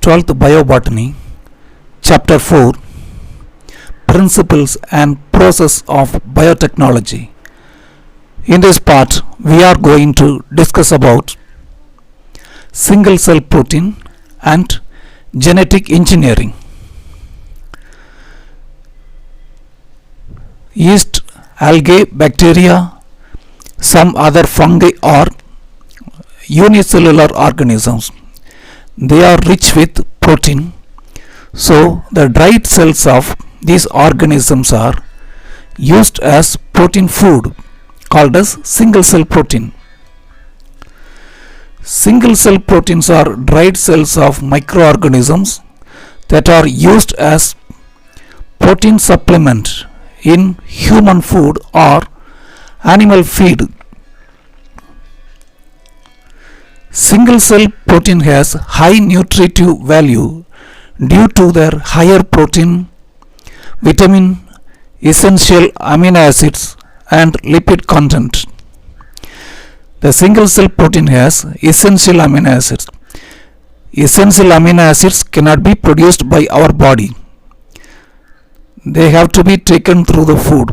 12th Biobotany, Chapter 4, Principles and Process of Biotechnology. In this part, we are going to discuss about single cell protein and genetic engineering. Yeast, algae, bacteria, some other fungi are unicellular organisms. They are rich with protein, so the dried cells of these organisms are used as protein food called as single cell protein. Single cell proteins are dried cells of microorganisms that are used as protein supplement in human food or animal feed. Single cell protein has high nutritive value due to their higher protein, vitamin, essential amino acids and lipid content. The single cell protein has essential amino acids. Essential amino acids cannot be produced by our body. They have to be taken through the food.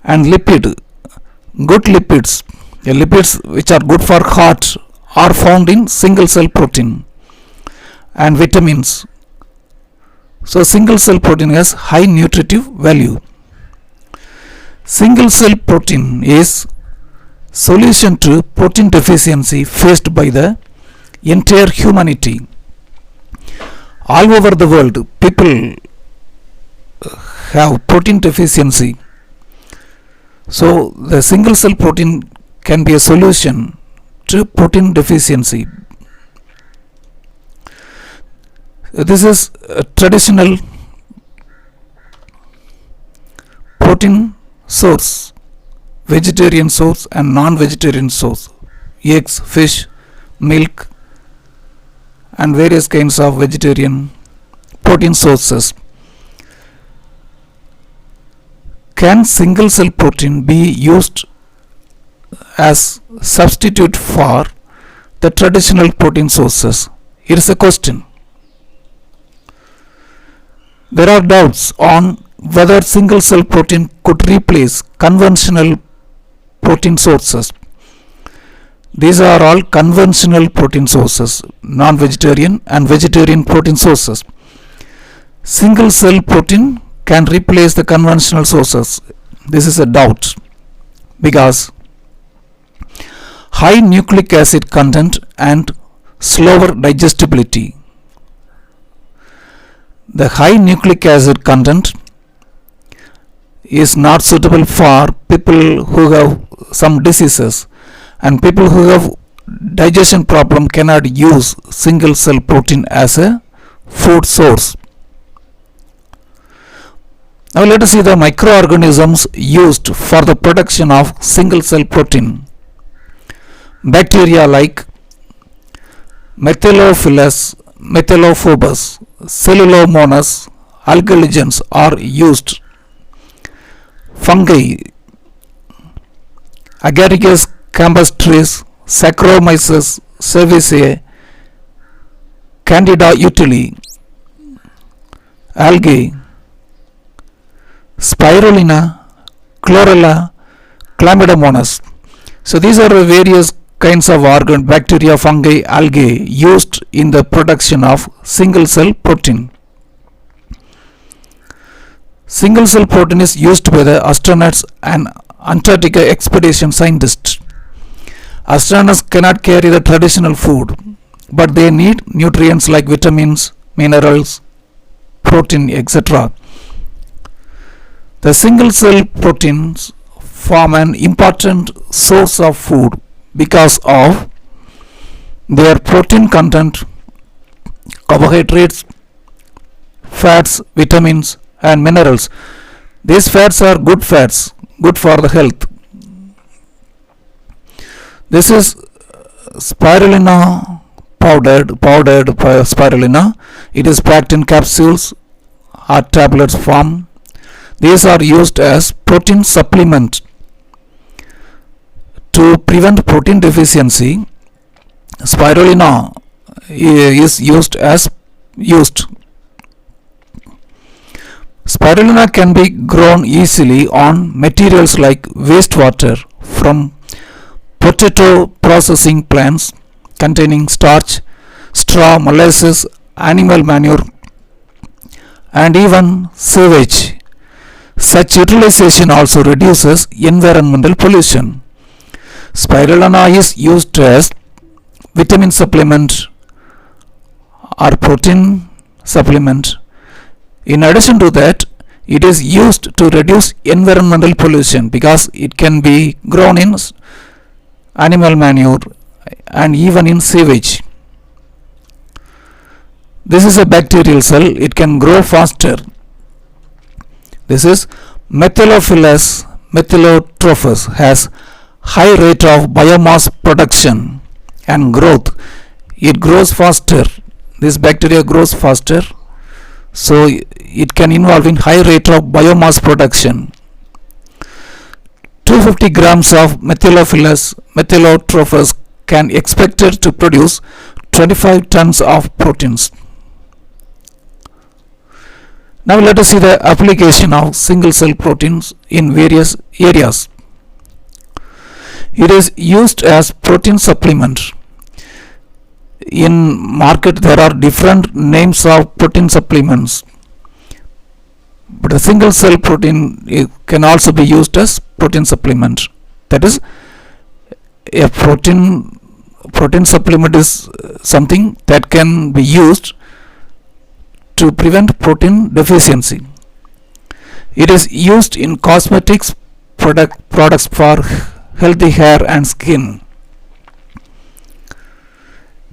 And lipid, good lipids, the lipids which are good for heart are found in single cell protein, and vitamins. So single cell protein has high nutritive value. Single cell protein is solution to protein deficiency faced by the entire humanity. All over the world, people have protein deficiency. So the single cell protein can be a solution to protein deficiency. This is a traditional protein source, vegetarian source and non-vegetarian source, eggs, fish, milk and various kinds of vegetarian protein sources. Can single cell protein be used as substitute for the traditional protein sources? Here is a question. There are doubts on whether single cell protein could replace conventional protein sources. These are all conventional protein sources, non-vegetarian and vegetarian protein sources. Single cell protein can replace the conventional sources. This is a doubt because high nucleic acid content and slower digestibility. The high nucleic acid content is not suitable for people who have some diseases, and people who have digestion problem cannot use single cell protein as a food source. Now let us see the microorganisms used for the production of single cell protein. Bacteria like Methylophilus, Methylophobus, Cellulomonas, algaligens are used. Fungi, Agaricus campestris, Saccharomyces cerevisiae, Candida utili, algae, Spirulina, Chlorella, Chlamydomonas. So these are the various kinds of bacteria, fungi, algae used in the production of single cell protein. Single cell protein is used by the astronauts and Antarctica expedition scientists. Astronauts cannot carry the traditional food, but they need nutrients like vitamins, minerals, protein, etc. The single cell proteins form an important source of food because of their protein content, carbohydrates, fats, vitamins and minerals. These fats are good fats, good for the health. This is spirulina powdered spirulina. It is packed in capsules or tablets form. These are used as protein supplement to prevent protein deficiency. Spirulina is used as used. Spirulina can be grown easily on materials like wastewater from potato processing plants containing starch, straw, molasses, animal manure, and even sewage. Such utilization also reduces environmental pollution. Spirulina is used as vitamin supplement or protein supplement. In addition to that, it is used to reduce environmental pollution because it can be grown in animal manure and even in sewage. This is a bacterial cell, it can grow faster. This is Methylophilus methylotrophus, has high rate of biomass production and growth. It grows faster. This bacteria grows faster, so it can involve in high rate of biomass production. 250 grams of Methylophilus methylotrophus can expected to produce 25 tons of proteins. Now let us see the application of single cell proteins in various areas. It is used as protein supplement. In market there are different names of protein supplements, but a single cell protein can also be used as protein supplement. That is, a protein supplement is something that can be used to prevent protein deficiency. It is used in cosmetics products for healthy hair and skin.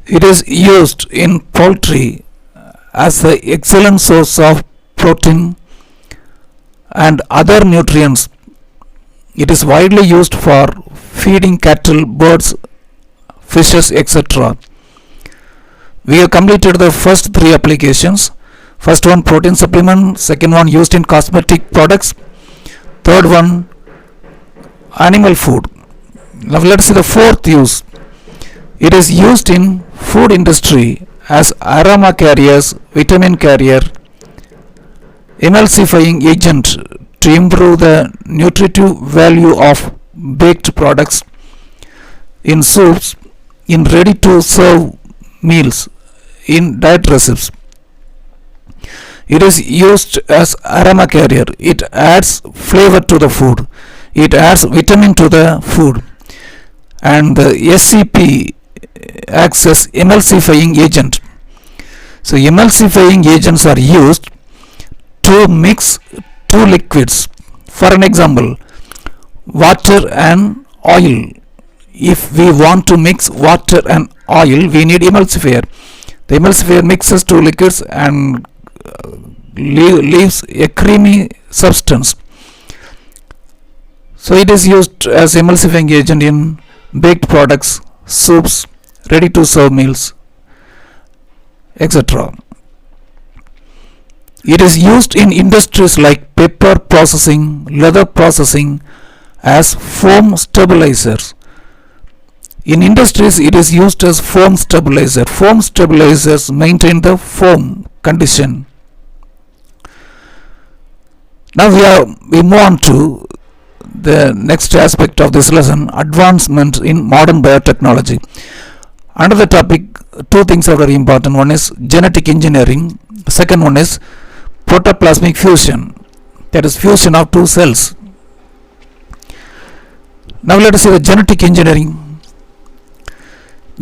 It is used in poultry as an excellent source of protein and other nutrients. It is widely used for feeding cattle, birds, fishes, etc. We have completed the first three applications. First one, protein supplement. Second one, used in cosmetic products. Third one, animal food. Now let's see the fourth use. It is used in food industry as aroma carriers, vitamin carrier, emulsifying agent to improve the nutritive value of baked products, in soups, in ready to serve meals, in diet recipes. It is used as aroma carrier. It adds flavor to the food. It adds vitamin to the food. And the SCP acts as emulsifying agent. So emulsifying agents are used to mix two liquids. For an example, water and oil. If we want to mix water and oil, we need emulsifier. The emulsifier mixes two liquids and leaves a creamy substance. So it is used as emulsifying agent in baked products, soups, ready to serve meals, etc. It is used in industries like paper processing, leather processing as foam stabilizers. In industries it is used as foam stabilizer. Foam stabilizers maintain the foam condition. Now we move on to the next aspect of this lesson, advancement in modern biotechnology. Under the topic, two things are very important. One is genetic engineering. Second one is protoplasmic fusion, that is fusion of two cells. Now let us see the genetic engineering.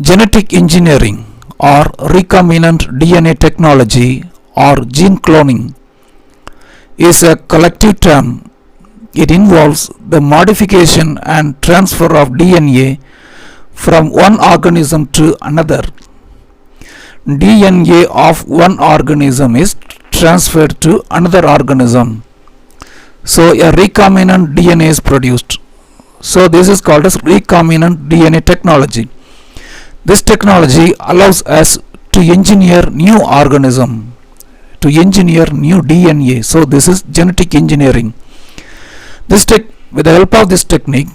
Genetic engineering or recombinant DNA technology or gene cloning is a collective term. It involves the modification and transfer of DNA from one organism to another. DNA of one organism is transferred to another organism. So a recombinant DNA is produced. So this is called as recombinant DNA technology. This technology allows us to engineer new organism, to engineer new DNA. So this is genetic engineering. With the help of this technique,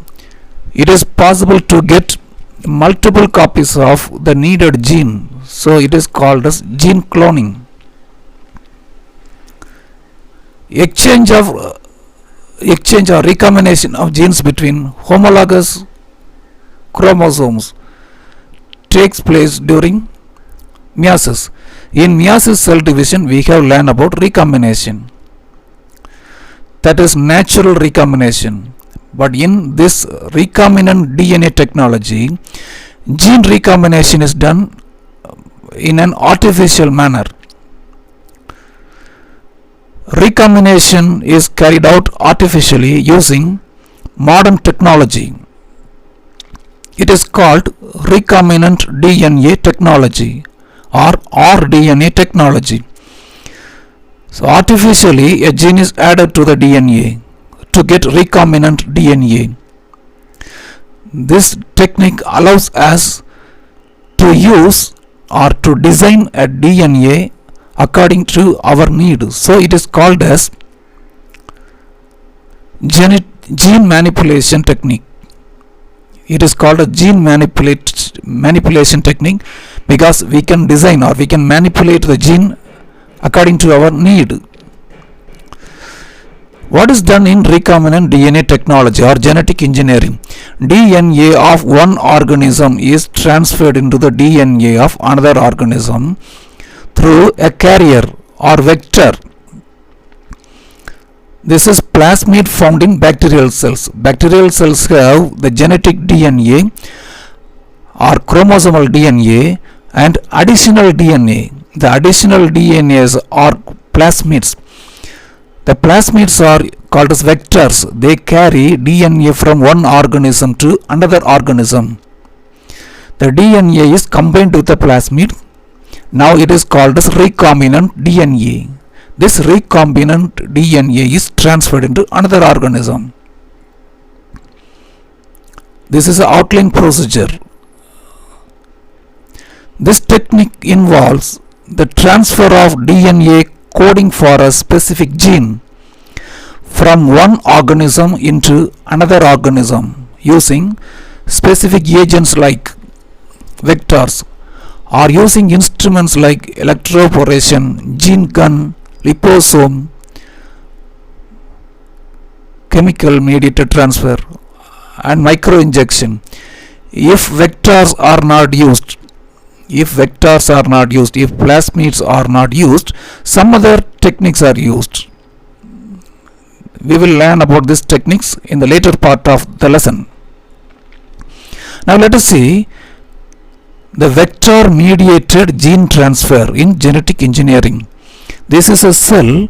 it is possible to get multiple copies of the needed gene. So it is called as gene cloning. exchange of exchange or recombination of genes between homologous chromosomes takes place during meiosis. In meiosis cell division we have learned about recombination, that is natural recombination. But in this recombinant DNA technology, gene recombination is done in an artificial manner. Recombination is carried out artificially using modern technology. It is called recombinant DNA technology or rDNA technology. So artificially a gene is added to the DNA to get recombinant DNA. This technique allows us to use or to design a DNA according to our need. So it is called as gene manipulation technique. It is called a gene manipulation technique because we can design or we can manipulate the gene according to our need. What is done in recombinant DNA technology or genetic engineering? DNA of one organism is transferred into the DNA of another organism through a carrier or vector. This is plasmid found in bacterial cells. Bacterial cells have the genetic DNA or chromosomal DNA and additional DNA. The additional DNAs are plasmids. The plasmids are called as vectors. They carry DNA from one organism to another organism. The DNA is combined with the plasmid. Now it is called as recombinant DNA. This recombinant DNA is transferred into another organism. This is an outline procedure. This technique involves the transfer of DNA coding for a specific gene from one organism into another organism using specific agents like vectors or using instruments like electroporation, gene gun, liposome, chemical mediated transfer and microinjection. If vectors are not used, if plasmids are not used, some other techniques are used. We will learn about these techniques in the later part of the lesson. Now let us see the vector mediated gene transfer in genetic engineering. This is a cell.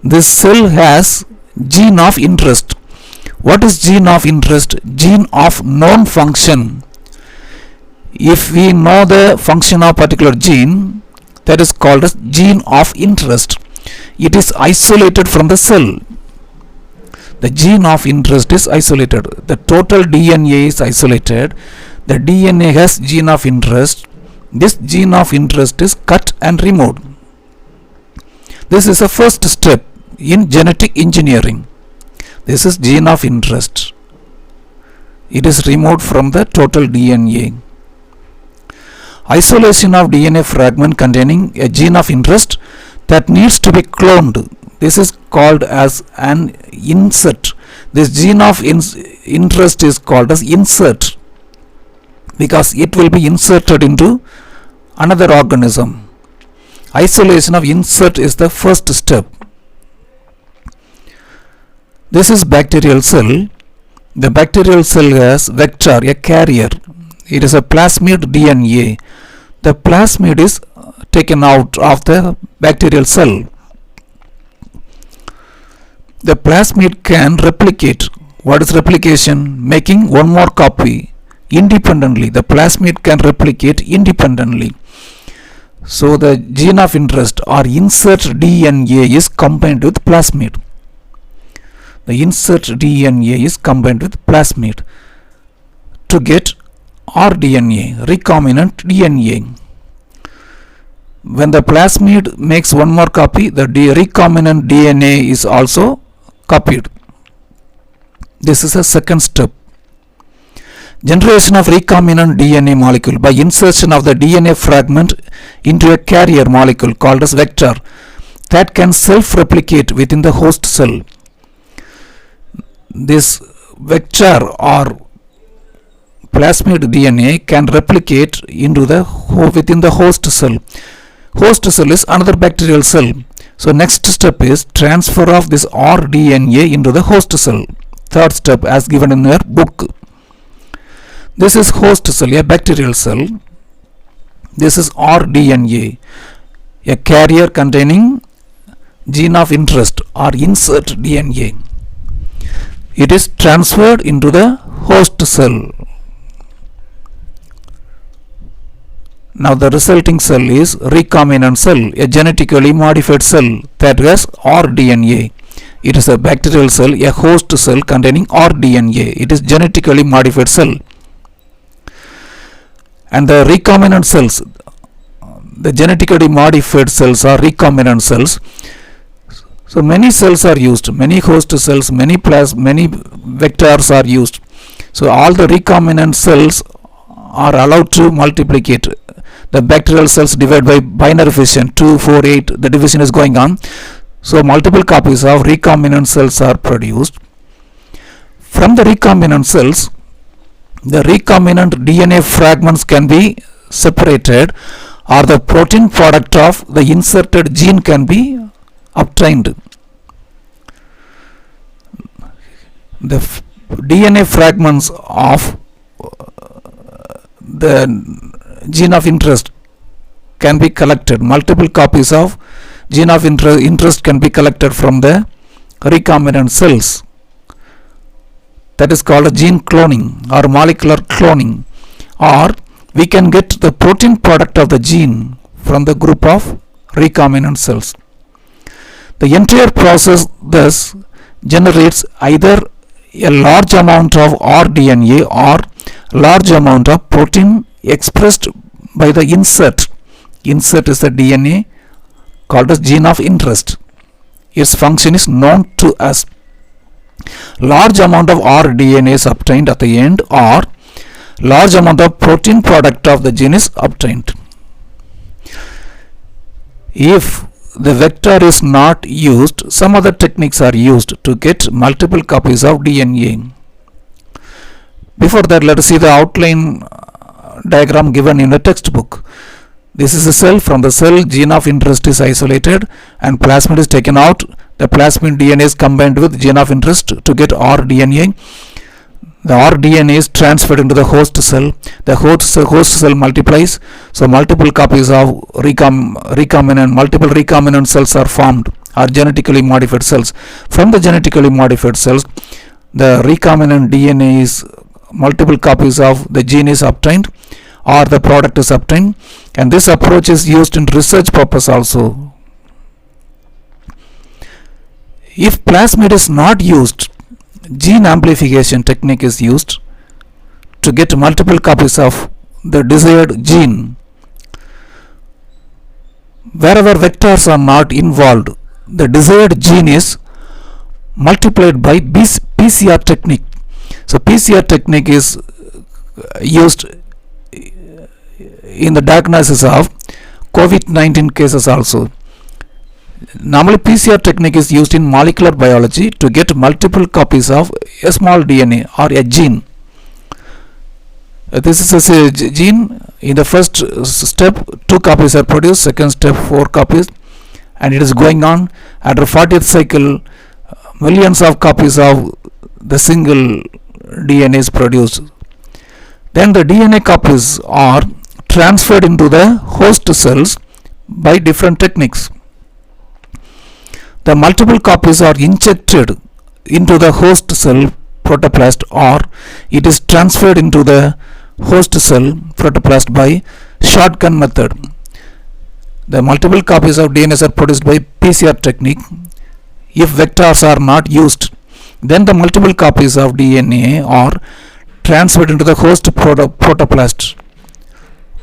This cell has gene of interest. What is gene of interest? Gene of known function. If we know the function of particular gene, that is called as gene of interest. It is isolated from the cell. The gene of interest is isolated. The total DNA is isolated. The DNA has gene of interest. This gene of interest is cut and removed. This is a first step in genetic engineering. This is gene of interest. It is removed from the total DNA. Isolation of DNA fragment containing a gene of interest that needs to be cloned. This is called as an insert. This gene of interest is called as insert because it will be inserted into another organism. Isolation of insert is the first step. This is bacterial cell. The bacterial cell has vector, a carrier. It is a plasmid DNA. The plasmid is taken out of the bacterial cell. The plasmid can replicate. What is replication? Making one more copy independently. The plasmid can replicate independently. So the gene of interest or insert DNA is combined with plasmid. The insert DNA is combined with plasmid to get rDNA, recombinant DNA. When the plasmid makes one more copy, the recombinant DNA is also copied. This is a second step. Generation of recombinant DNA molecule by insertion of the DNA fragment into a carrier molecule called as vector. that can self-replicate within the host cell. This vector or plasmid DNA can replicate into the within the host cell. Host cell is another bacterial cell. So next step is transfer of this rDNA into the host cell. Third step as given in your book. This is host cell, a bacterial cell. This is rDNA, a carrier containing gene of interest or insert DNA. It is transferred into the host cell. Now the resulting cell is recombinant cell, a genetically modified cell that has rDNA. It is a bacterial cell, a host cell containing rDNA. It is genetically modified cell. And the recombinant cells, the genetically modified cells are recombinant cells. So many cells are used, many host cells, many vectors are used. So all the recombinant cells are allowed to multiplicate. The bacterial cells divide by binary fission, 2, 4, 8, the division is going on. So multiple copies of recombinant cells are produced. From the recombinant cells, the recombinant DNA fragments can be separated, or the protein product of the inserted gene can be obtained. The DNA fragments of the gene of interest can be collected. Multiple copies of gene of interest can be collected from the recombinant cells. That is called gene cloning or molecular cloning. Or we can get the protein product of the gene from the group of recombinant cells. The entire process thus generates either a large amount of rDNA or large amount of protein expressed by the insert. Insert is the DNA called as gene of interest. Its function is known to us. Large amount of rDNA is obtained at the end, or large amount of protein product of the gene is obtained. If the vector is not used, some other techniques are used to get multiple copies of DNA. Before that, let us see the outline diagram given in the textbook. This is a cell. From the cell, gene of interest is isolated and plasmid is taken out. The plasmid DNA is combined with gene of interest to get rDNA. The rDNA is transferred into the host cell. The host cell multiplies. So multiple copies of multiple recombinant cells are formed, or genetically modified cells. From the genetically modified cells, the recombinant DNA is multiple copies of the gene is obtained, or the product is obtained, and this approach is used in research purpose also. If plasmid is not used, gene amplification technique is used to get multiple copies of the desired gene. Wherever vectors are not involved, the desired gene is multiplied by PCR technique. So PCR technique is used in the diagnosis of COVID-19 cases also. Normally PCR technique is used in molecular biology to get multiple copies of a small DNA or a gene. This is a gene. In the first step 2 copies are produced, second step 4 copies, and it is going on. After 40th cycle, millions of copies of the single DNA is produced. Then the DNA copies are transferred into the host cells by different techniques. The multiple copies are injected into the host cell protoplast, or it is transferred into the host cell protoplast by shotgun method. The multiple copies of DNA are produced by PCR technique. If vectors are not used, then the multiple copies of DNA are transferred into the host protoplast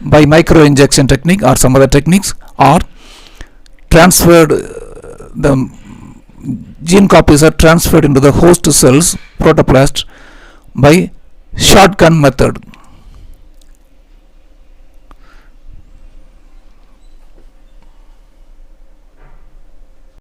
by microinjection technique or some other techniques, or transferred, the gene copies are transferred into the host cells protoplast by shotgun method.